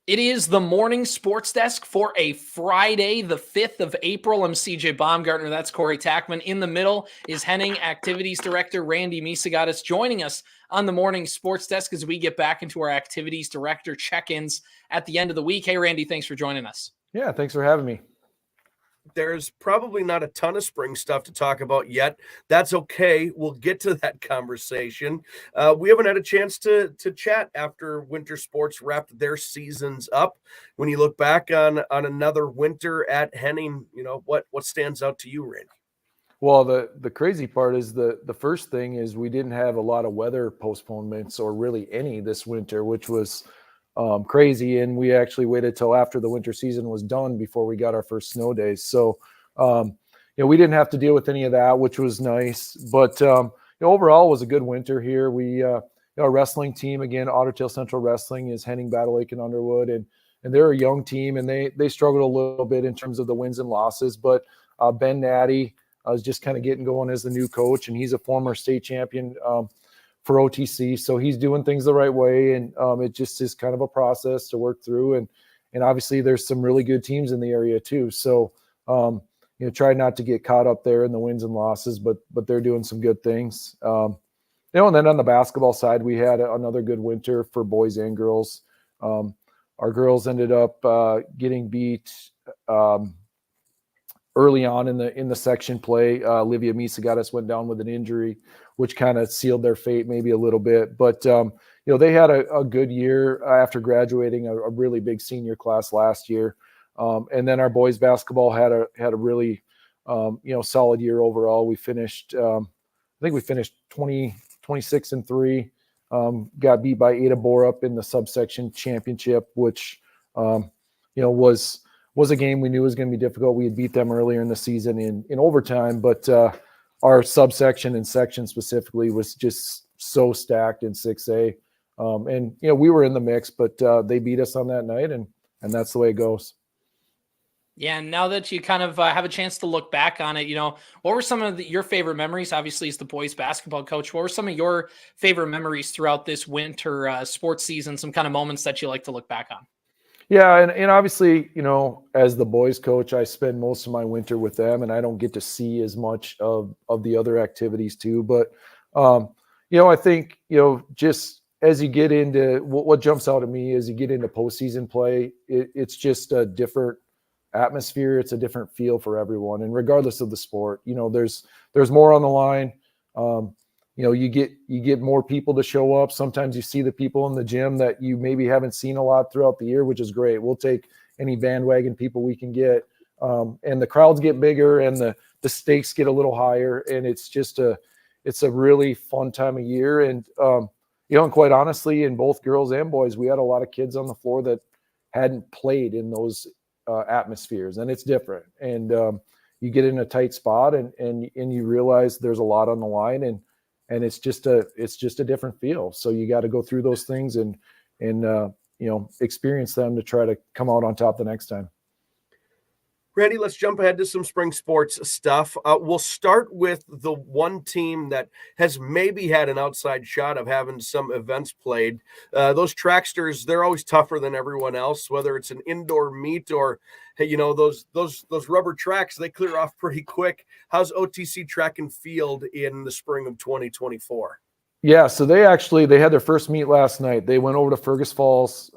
It is the morning sports desk for a Friday, the 5th of April. I'm CJ Baumgartner. That's Corey Tackman. In the middle is Henning, Activities Director Randy Misegades, joining us on the morning sports desk as we get back into our Activities Director check-ins at the end of the week. Hey, Randy, thanks for joining us. Yeah, thanks for having me. There's probably not a ton of spring stuff to talk about yet. That's okay. We'll get to that conversation. We haven't had a chance to chat after winter sports wrapped their seasons up. When you look back on another winter at Henning, what stands out to you, Randy? Well, the crazy part is the first thing is we didn't have a lot of weather postponements or really any this winter, which was crazy. And we actually waited till after the winter season was done before we got our first snow days. So, we didn't have to deal with any of that, which was nice. But overall, it was a good winter here. We, our wrestling team, again, Otter Tail Central Wrestling is Henning, Battle Lake, and Underwood. And they're a young team, and they struggled a little bit in terms of the wins and losses. But Ben Natty is just kind of getting going as the new coach, and he's a former state champion for OTC. So he's doing things the right way. And it just is kind of a process to work through. And obviously there's some really good teams in the area too. So, try not to get caught up there in the wins and losses, but they're doing some good things. And then on the basketball side, we had another good winter for boys and girls. Our girls ended up getting beat early on in the section play. Olivia Misegades went down with an injury, which kind of sealed their fate maybe a little bit. But, they had a good year after graduating a really big senior class last year. And then our boys basketball had a really, solid year overall. We finished, I think we finished 26-3, got beat by Ada Borup in the subsection championship, which, was a game we knew was going to be difficult. We had beat them earlier in the season in overtime, but our subsection and section specifically was just so stacked in 6A. We were in the mix, but they beat us on that night, and that's the way it goes. Yeah, and now that you kind of have a chance to look back on it, what were some of your favorite memories? Obviously, as the boys basketball coach, what were some of your favorite memories throughout this winter sports season, some kind of moments that you like to look back on? Yeah, and obviously, as the boys coach, I spend most of my winter with them, and I don't get to see as much of the other activities too. But, I think, just as you get into what jumps out at me as you get into postseason play, it's just a different atmosphere. It's a different feel for everyone. And regardless of the sport, there's more on the line. You get more people to show up. Sometimes you see the people in the gym that you maybe haven't seen a lot throughout the year, which is great. We'll take any bandwagon people we can get. And the crowds get bigger and the stakes get a little higher. And it's just it's a really fun time of year. And, and quite honestly, in both girls and boys, we had a lot of kids on the floor that hadn't played in those atmospheres, and it's different. And you get in a tight spot and you realize there's a lot on the line, and it's just a different feel. So you got to go through those things and experience them to try to come out on top the next time. Randy, let's jump ahead to some spring sports stuff. We'll start with the one team that has maybe had an outside shot of having some events played. Those Tracksters, they're always tougher than everyone else, whether it's an indoor meet or, hey, those rubber tracks, they clear off pretty quick. How's OTC track and field in the spring of 2024? Yeah, so they had their first meet last night. They went over to Fergus Falls,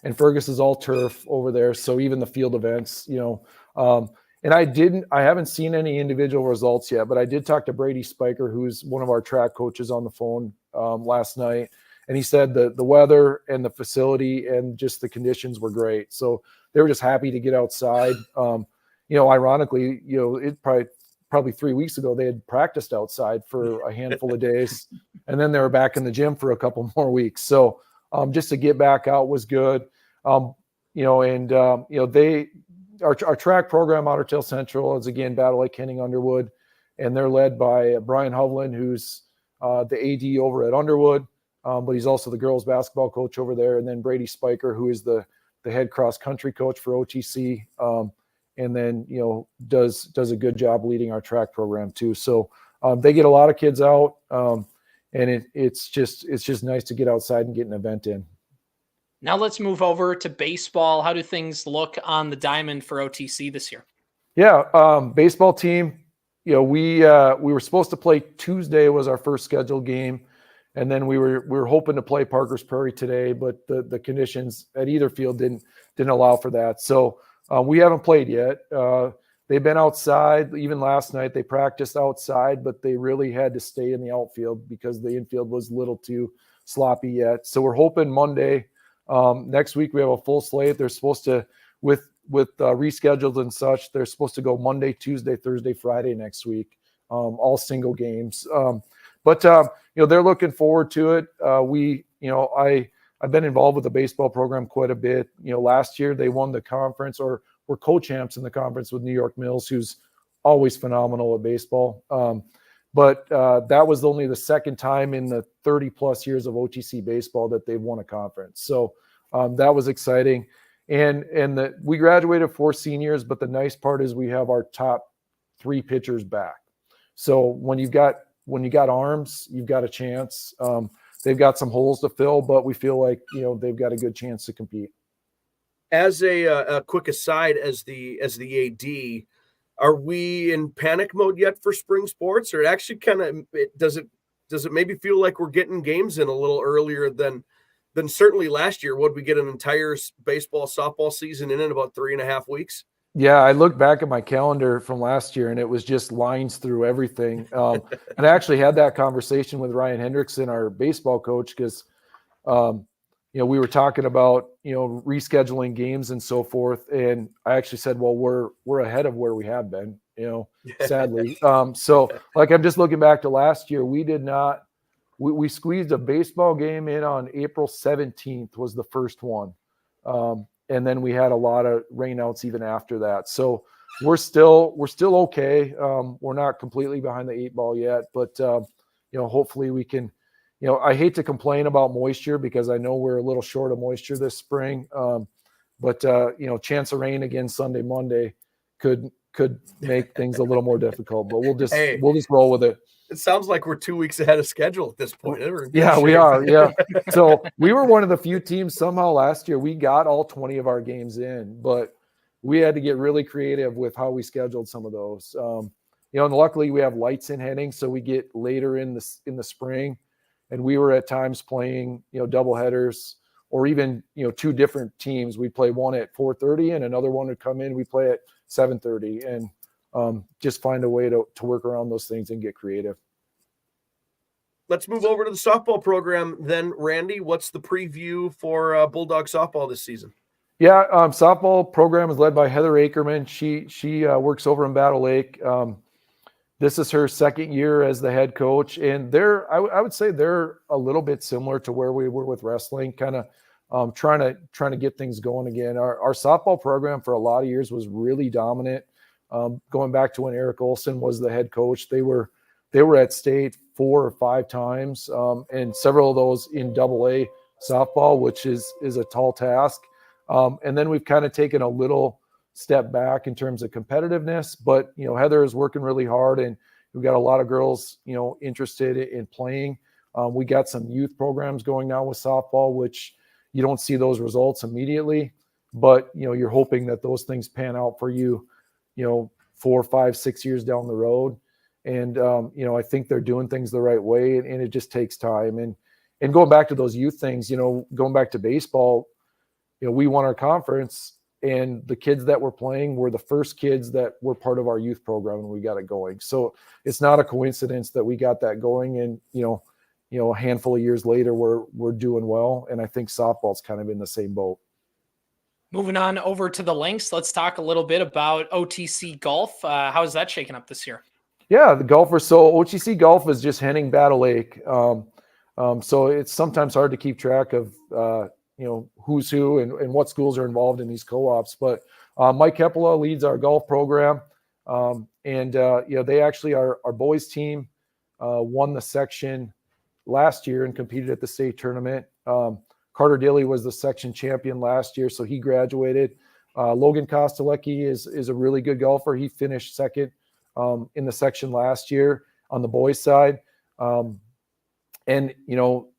and Fergus is all turf over there. So even the field events, and I haven't seen any individual results yet, but I did talk to Brady Spiker, who's one of our track coaches, on the phone last night. And he said the weather and the facility and just the conditions were great. So they were just happy to get outside. Ironically, it probably 3 weeks ago, they had practiced outside for a handful of days, and then they were back in the gym for a couple more weeks. So just to get back out was good. Our track program, Otter Tail Central, is again Battle Lake, Henning, Underwood, and they're led by Brian Hovland, who's the AD over at Underwood, but he's also the girls basketball coach over there, and then Brady Spiker, who is the head cross country coach for OTC, and then does a good job leading our track program too. So they get a lot of kids out, and it's just nice to get outside and get an event in. Now let's move over to baseball. How do things look on the diamond for OTC this year? Yeah, baseball team. We were supposed to play Tuesday was our first scheduled game, and then we were hoping to play Parker's Prairie today, but the conditions at either field didn't allow for that. So we haven't played yet. They've been outside. Even last night they practiced outside, but they really had to stay in the outfield because the infield was a little too sloppy yet. So we're hoping Monday. Next week we have a full slate. They're supposed to with rescheduled and such. They're supposed to go Monday, Tuesday, Thursday, Friday next week, all single games. But they're looking forward to it. I've been involved with the baseball program quite a bit. Last year they won the conference or were co-champs in the conference with New York Mills, who's always phenomenal at baseball. But that was only the second time in the 30 plus years of OTC baseball that they've won a conference. So that was exciting. And we graduated 4 seniors, but the nice part is we have our top 3 pitchers back. So when you got arms, you've got a chance. They've got some holes to fill, but we feel like they've got a good chance to compete. As a quick aside, as the AD, are we in panic mode yet for spring sports, or it actually does it maybe feel like we're getting games in a little earlier than certainly last year? Would we get an entire baseball softball season in about 3.5 weeks? Yeah, I look back at my calendar from last year and it was just lines through everything. And I actually had that conversation with Ryan Hendrickson, our baseball coach, because we were talking about rescheduling games and so forth. And I actually said, well, we're ahead of where we have been, sadly. So like I'm just looking back to last year, we squeezed a baseball game in on April 17th was the first one. And then we had a lot of rainouts even after that. So we're still okay. We're not completely behind the 8 ball yet, but hopefully we can, I hate to complain about moisture because I know we're a little short of moisture this spring. But chance of rain again Sunday, Monday could make things a little more difficult, but we'll just roll with it. It sounds like we're 2 weeks ahead of schedule at this point. Yeah, we are. Yeah. So we were one of the few teams somehow last year. We got all 20 of our games in, but we had to get really creative with how we scheduled some of those. And luckily we have lights in Henning, so we get later in the spring, and we were at times playing, double headers or even, 2 different teams. We play one at 4:30 and another one would come in. We play at 7:30 and just find a way to work around those things and get creative. Let's move over to the softball program then. Randy, what's the preview for Bulldog softball this season? Yeah, softball program is led by Heather Akerman. She works over in Battle Lake. This is her second year as the head coach, and I would say they're a little bit similar to where we were with wrestling, kind of trying to get things going again. Our softball program for a lot of years was really dominant. Going back to when Eric Olson was the head coach, they were at state 4 or 5 times, and several of those in AA softball, which is a tall task. And then we've kind of taken a little step back in terms of competitiveness, but Heather is working really hard, and we've got a lot of girls interested in playing. We got some youth programs going now with softball, which you don't see those results immediately, but you're hoping that those things pan out for you 4, 5, 6 years down the road. And, I think they're doing things the right way, and it just takes time. And going back to those youth things, going back to baseball, we won our conference, and the kids that were playing were the first kids that were part of our youth program when we got it going. So it's not a coincidence that we got that going, and, a handful of years later, we're doing well. And I think softball's kind of in the same boat. Moving on over to the links, let's talk a little bit about OTC golf. How is that shaking up this year? Yeah, the golfers. So OTC golf is just Henning, Battle Lake. So it's sometimes hard to keep track of, who's who and what schools are involved in these co-ops. But Mike Heppola leads our golf program. They actually, our boys team won the section last year and competed at the state tournament. Carter Dilly was the section champion last year, so he graduated. Logan Kostelecki is a really good golfer. He finished second in the section last year on the boys side. And,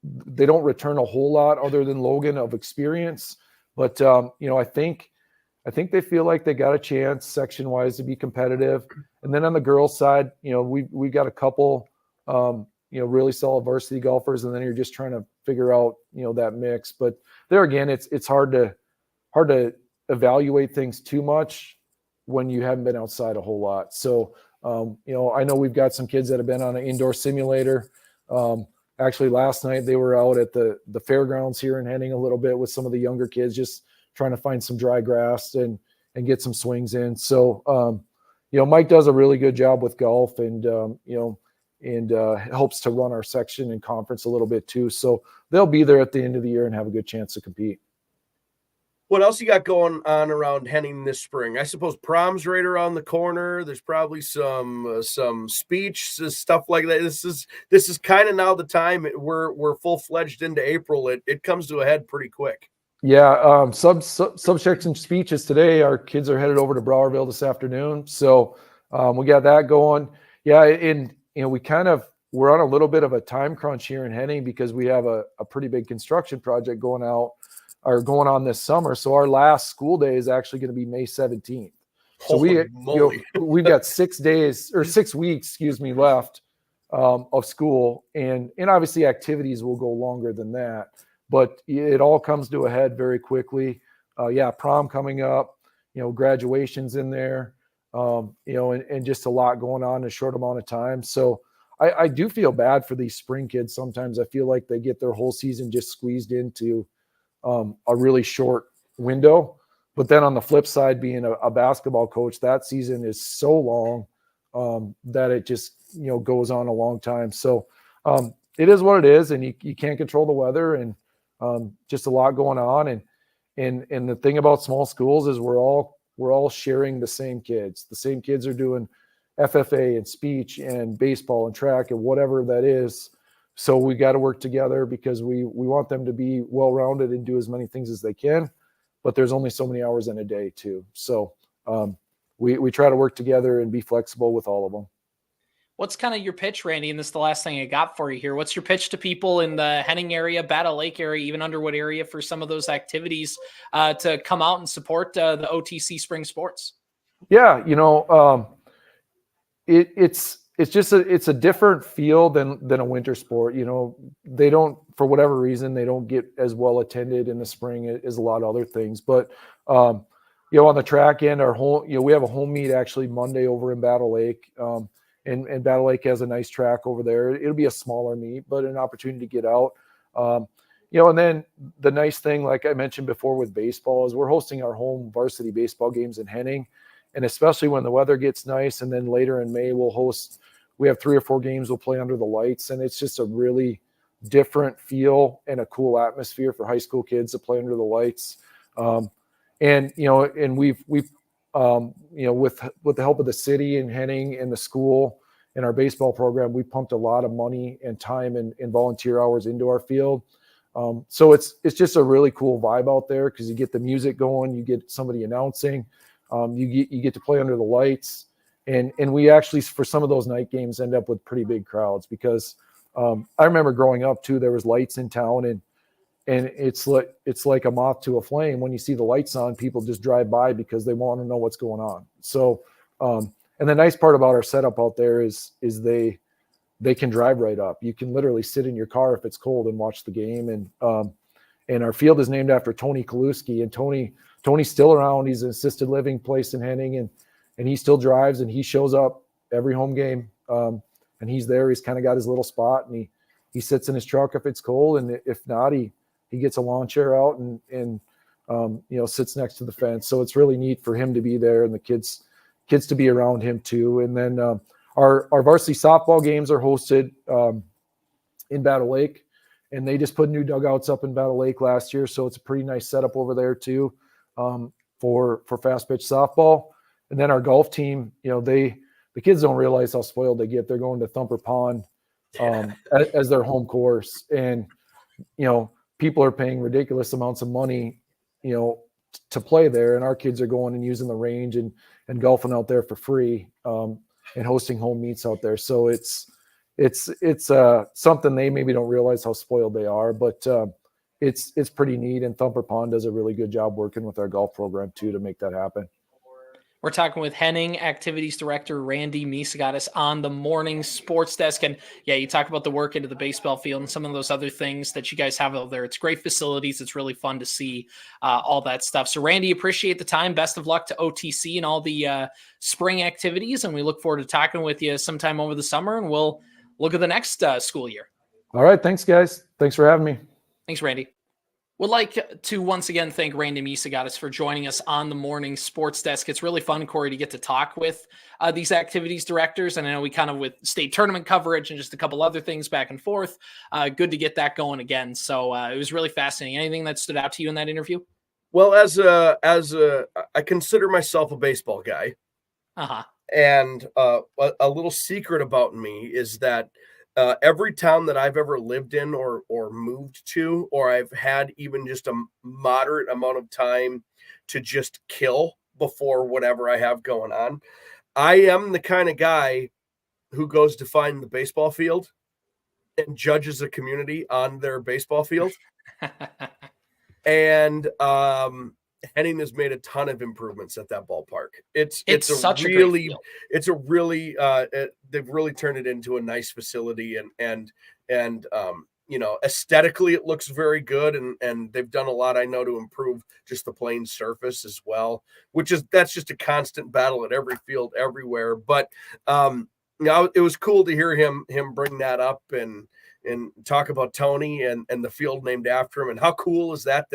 they don't return a whole lot other than Logan of experience. But, I think they feel like they got a chance section wise to be competitive. And then on the girls side, we got a couple, really solid varsity golfers. And then you're just trying to figure out, that mix. But there again, it's hard to evaluate things too much when you haven't been outside a whole lot. So, I know we've got some kids that have been on an indoor simulator. Actually, last night they were out at the fairgrounds here in Henning a little bit with some of the younger kids, just trying to find some dry grass and get some swings in. So, Mike does a really good job with golf and helps to run our section and conference a little bit too. So they'll be there at the end of the year and have a good chance to compete. What else you got going on around Henning this spring? I suppose prom's right around the corner. There's probably some speech stuff like that. This is kind of now the time we're full-fledged into April. It comes to a head pretty quick. Yeah, subsection speeches today. Our kids are headed over to Browerville this afternoon, so we got that going. Yeah, and we're on a little bit of a time crunch here in Henning because we have a pretty big construction project going on this summer. So our last school day is actually going to be May 17th. So we've got 6 weeks, left of school, and obviously activities will go longer than that, but it all comes to a head very quickly. Prom coming up, graduation's in there, and just a lot going on in a short amount of time. So I do feel bad for these spring kids. Sometimes I feel like they get their whole season just squeezed into a really short window. But then on the flip side, being a basketball coach, that season is so long that it just, goes on a long time. So it is what it is, and you can't control the weather, and just a lot going on. And the thing about small schools is we're all sharing the same kids. The same kids are doing FFA and speech and baseball and track and whatever that is. So we got to work together because we want them to be well-rounded and do as many things as they can, but there's only so many hours in a day too. So we try to work together and be flexible with all of them. What's kind of your pitch, Randy? And this is the last thing I got for you here. What's your pitch to people in the Henning area, Battle Lake area, even Underwood area for some of those activities to come out and support the OTC spring sports? Yeah, it's a different feel than a winter sport. They don't, for whatever reason, they don't get as well attended in the spring as a lot of other things. But on the track end, we have a home meet actually Monday over in Battle Lake. And Battle Lake has a nice track over there. It'll be a smaller meet, but an opportunity to get out. And then the nice thing, like I mentioned before with baseball, is we're hosting our home varsity baseball games in Henning. And especially when the weather gets nice, and then later in May, we have 3 or 4 games we'll play under the lights. And it's just a really different feel and a cool atmosphere for high school kids to play under the lights. And we've with the help of the city and Henning and the school and our baseball program, we pumped a lot of money and time and volunteer hours into our field. So it's just a really cool vibe out there because you get the music going, you get somebody announcing, you get to play under the lights, and we actually, for some of those night games, end up with pretty big crowds because I remember growing up too, there was lights in town, and it's like a moth to a flame. When you see the lights on, people just drive by because they want to know what's going on. So, and the nice part about our setup out there is they can drive right up. You can literally sit in your car if it's cold and watch the game. And our field is named after Tony Kaluski, and Tony's still around. He's an assisted living place in Henning, and he still drives, and he shows up every home game. And he's there. He's kind of got his little spot, and he sits in his truck if it's cold, and if not, he gets a lawn chair out and sits next to the fence. So it's really neat for him to be there and the kids to be around him too. And then our varsity softball games are hosted in Battle Lake, and they just put new dugouts up in Battle Lake last year. So it's a pretty nice setup over there too for fast pitch softball. And then our golf team, the kids don't realize how spoiled they get. They're going to Thumper Pond as their home course. And, people are paying ridiculous amounts of money, to play there. And our kids are going and using the range and golfing out there for free and hosting home meets out there. So it's it's something they maybe don't realize how spoiled they are, but it's pretty neat. And Thumper Pond does a really good job working with our golf program too to make that happen. We're talking with Henning Activities Director Randy Misegades on the morning sports desk. And yeah, you talk about the work into the baseball field and some of those other things that you guys have out there. It's great facilities. It's really fun to see all that stuff. So Randy, appreciate the time. Best of luck to OTC and all the spring activities. And we look forward to talking with you sometime over the summer, and we'll look at the next school year. All right. Thanks, guys. Thanks for having me. Thanks, Randy. Would like to once again thank Randy Misegades for joining us on the morning sports desk. It's really fun, Corey, to get to talk with these activities directors. And I know we kind of with state tournament coverage and just a couple other things back and forth. Good to get that going again. So it was really fascinating. Anything that stood out to you in that interview? Well, I consider myself a baseball guy. And a little secret about me is that every town that I've ever lived in or moved to, or I've had even just a moderate amount of time to just kill before whatever I have going on, I am the kind of guy who goes to find the baseball field and judges a community on their baseball field. And Henning has made a ton of improvements at that ballpark. It's such a really, it's a really, they've really turned it into a nice facility, and you know, aesthetically it looks very good, and they've done a lot, I know, to improve just the playing surface as well, that's just a constant battle at every field everywhere. But you know, it was cool to hear him bring that up and talk about Tony and the field named after him. And how cool is that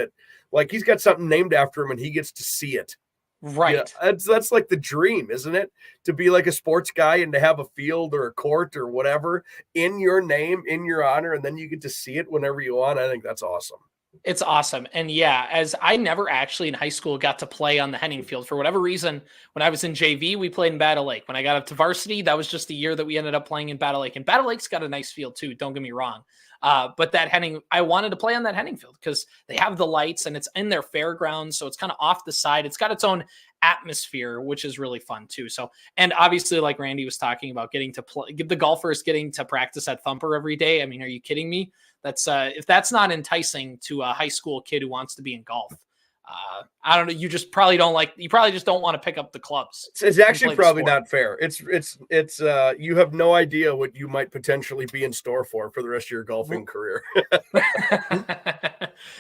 like he's got something named after him and he gets to see it. Right. Yeah, that's like the dream, isn't it? To be like a sports guy and to have a field or a court or whatever in your name, in your honor, and then you get to see it whenever you want. I think that's awesome. It's awesome. And yeah, as I never actually in high school got to play on the Henning field for whatever reason. When I was in JV, we played in Battle Lake. When I got up to varsity, that was just the year that we ended up playing in Battle Lake. And Battle Lake's got a nice field too, don't get me wrong. But that Henning, I wanted to play on that Henning field because they have the lights and it's in their fairgrounds. So it's kind of off the side. It's got its own atmosphere, which is really fun too. So, and obviously like Randy was talking about getting to play, the golfers getting to practice at Thumper every day. I mean, are you kidding me? That's if that's not enticing to a high school kid who wants to be in golf, I don't know. You just probably just don't want to pick up the clubs. It's actually probably not fair. It's you have no idea what you might potentially be in store for the rest of your golfing career.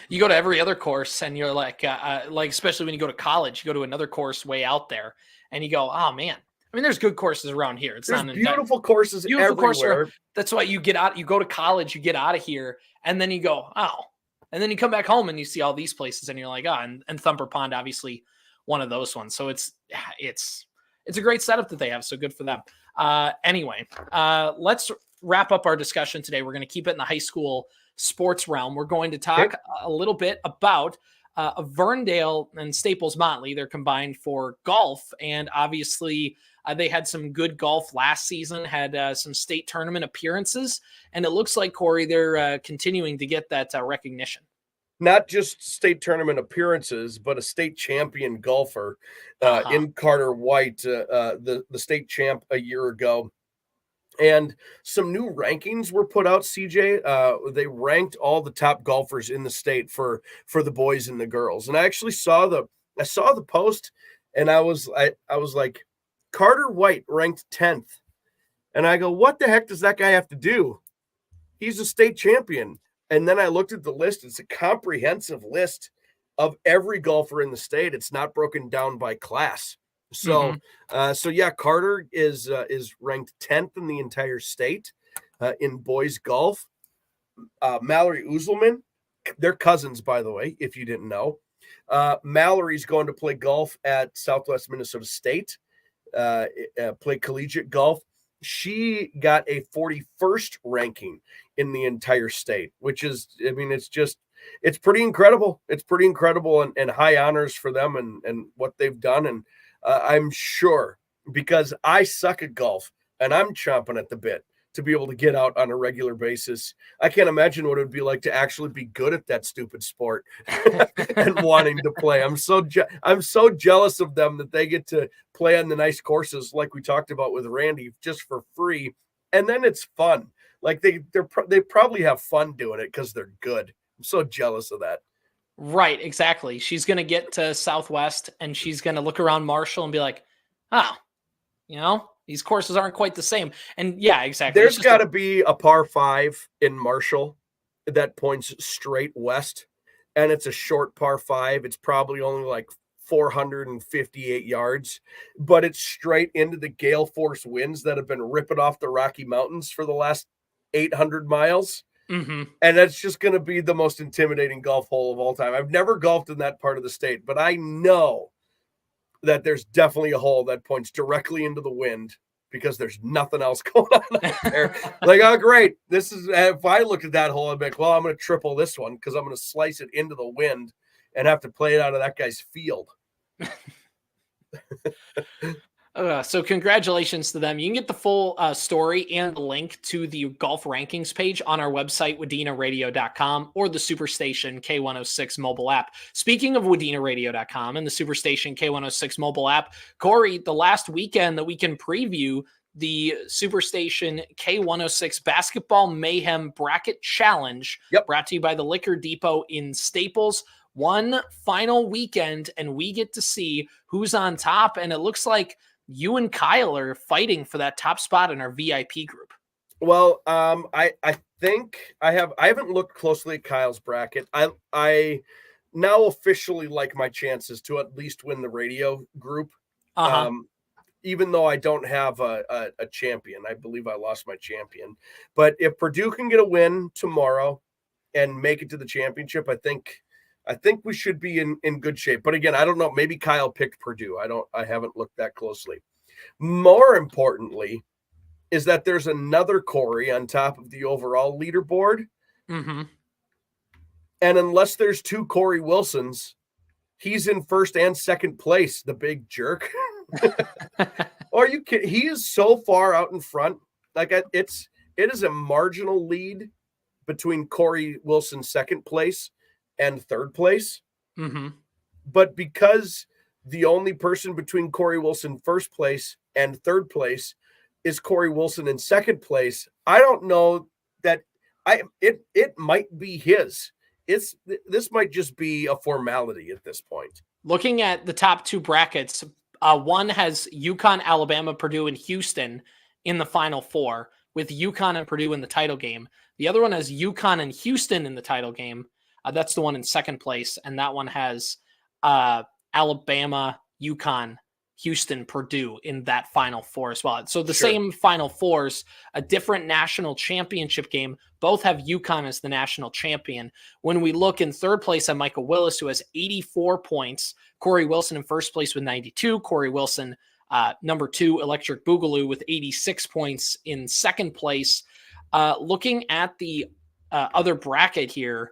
You go to every other course and you're like especially when you go to college, you go to another course way out there and you go, oh man. I mean, there's good courses around here. There's beautiful courses everywhere. That's why you get out, you go to college, you get out of here, and then you go, oh. And then you come back home and you see all these places and you're like, oh, and Thumper Pond, obviously one of those ones. So it's a great setup that they have. So good for them. Anyway, let's wrap up our discussion today. We're going to keep it in the high school sports realm. We're going to talk a little bit about Verndale and Staples-Motley. They're combined for golf, and obviously they had some good golf last season, had some state tournament appearances, and it looks like, Corey, they're continuing to get that recognition. Not just state tournament appearances, but a state champion golfer in Carter White, the state champ a year ago. And some new rankings were put out, CJ. They ranked all the top golfers in the state for the boys and the girls. And I actually saw the post, and I was like, Carter White ranked 10th. And I go, what the heck does that guy have to do? He's a state champion. And then I looked at the list. It's a comprehensive list of every golfer in the state. It's not broken down by class. So, yeah, Carter is ranked 10th in the entire state in boys golf. Mallory Uzelman, they're cousins, by the way, if you didn't know. Mallory's going to play golf at Southwest Minnesota State, play collegiate golf. She got a 41st ranking in the entire state, which is, I mean, it's pretty incredible. It's pretty incredible and high honors for them and what they've done. And I'm sure, because I suck at golf and I'm chomping at the bit to be able to get out on a regular basis. I can't imagine what it would be like to actually be good at that stupid sport and wanting to play. I'm so jealous of them that they get to play on the nice courses like we talked about with Randy, just for free and then it's fun. Like they probably have fun doing it because they're good. I'm so jealous of that. Right, exactly. She's going to get to Southwest and she's going to look around Marshall and be like, oh, these courses aren't quite the same. And yeah, exactly. There's got to be a par 5 in Marshall that points straight west, and it's a short par 5. It's probably only like 458 yards, but it's straight into the gale force winds that have been ripping off the Rocky Mountains for the last 800 miles. Mm-hmm. And that's just going to be the most intimidating golf hole of all time. I've never golfed in that part of the state, but I know that there's definitely a hole that points directly into the wind because there's nothing else going on out there. Like, oh, great. This is, if I look at that hole, I'd be like, well, I'm going to triple this one because I'm going to slice it into the wind and have to play it out of that guy's field. So congratulations to them. You can get the full story and the link to the golf rankings page on our website, WadenaRadio.com, or the Superstation K106 mobile app. Speaking of WadenaRadio.com and the Superstation K106 mobile app, Corey, the last weekend that we can preview the Superstation K106 Basketball Mayhem Bracket Challenge, brought to you by the Liquor Depot in Staples. One final weekend, and we get to see who's on top, and it looks like you and Kyle are fighting for that top spot in our VIP group. Well, I think I haven't looked closely at Kyle's bracket. I now officially like my chances to at least win the radio group. Even though I don't have a champion. I believe I lost my champion. But if Purdue can get a win tomorrow and make it to the championship, I think we should be in good shape. But again, I don't know. Maybe Kyle picked Purdue. I haven't looked that closely. More importantly is that there's another Corey on top of the overall leaderboard. Mm-hmm. And unless there's two Corey Wilsons, he's in first and second place, the big jerk. Are you kidding? He is so far out in front. Like it is a marginal lead between Corey Wilson's second place and third place. Mm-hmm. But because the only person between Corey Wilson first place and third place is Corey Wilson in second place, I don't know that it might be his. This might just be a formality at this point. Looking at the top two brackets, one has UConn, Alabama, Purdue, and Houston in the Final Four, with UConn and Purdue in the title game. The other one has UConn and Houston in the title game. That's the one in second place, and that one has Alabama, UConn, Houston, Purdue in that Final Four as well. So the same Final Fours, a different national championship game. Both have UConn as the national champion. When we look in third place at Michael Willis, who has 84 points, Corey Wilson in first place with 92, Corey Wilson, number 2, Electric Boogaloo with 86 points in second place. Looking at the other bracket here,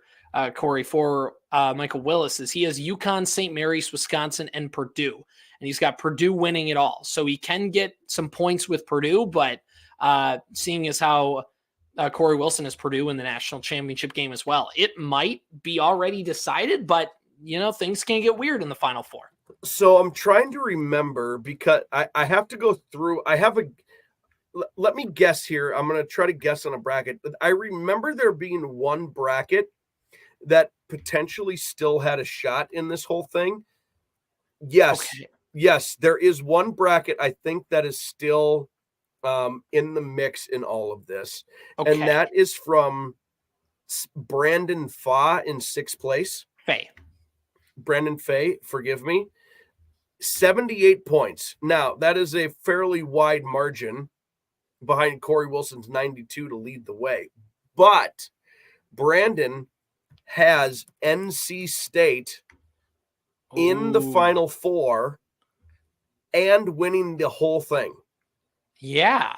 Corey, for Michael Willis, is he has UConn, St. Mary's, Wisconsin, and Purdue. And he's got Purdue winning it all. So he can get some points with Purdue, but seeing as how Corey Wilson has Purdue in the national championship game as well, it might be already decided, but things can get weird in the Final Four. So I'm trying to remember, because I have to go through. Let me guess here. I'm going to try to guess on a bracket. I remember there being one bracket that potentially still had a shot in this whole thing. Yes. Okay. Yes, there is one bracket I think that is still in the mix in all of this. Okay. And that is from Brandon Fa in sixth place. Brandon Fay, forgive me. 78 points. Now, that is a fairly wide margin behind Corey Wilson's 92 to lead the way. But Brandon has NC State in the Final Four and winning the whole thing. Yeah.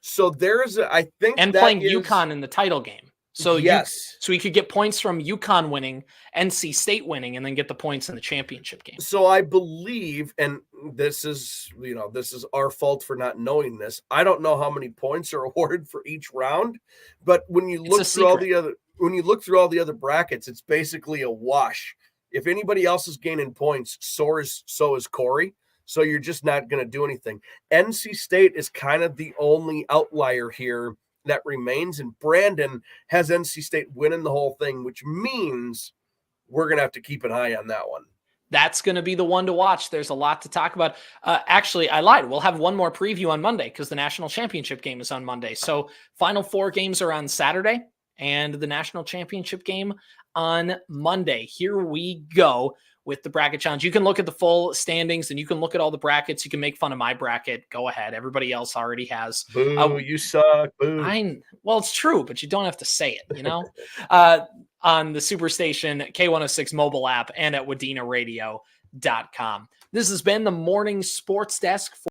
So there's, I think, and playing UConn in the title game. So yes. So he could get points from UConn winning, NC State winning, and then get the points in the championship game. So I believe, and this is our fault for not knowing this. I don't know how many points are awarded for each round, but when you look through all the other brackets, it's basically a wash. If anybody else is gaining points, so is Corey. So you're just not going to do anything. NC State is kind of the only outlier here that remains, and Brandon has NC State winning the whole thing, which means we're going to have to keep an eye on that one. That's going to be the one to watch. There's a lot to talk about. Actually, I lied. We'll have one more preview on Monday because the national championship game is on Monday. So Final Four games are on Saturday and the national championship game on Monday. Here we go with the bracket challenge. You can look at the full standings and you can look at all the brackets. You can make fun of my bracket. Go ahead. Everybody else already has. Boo, you suck. Boo. Well, it's true, but you don't have to say it, you know? On the Superstation K106 mobile app and at WadenaRadio.com. This has been the Morning Sports Desk.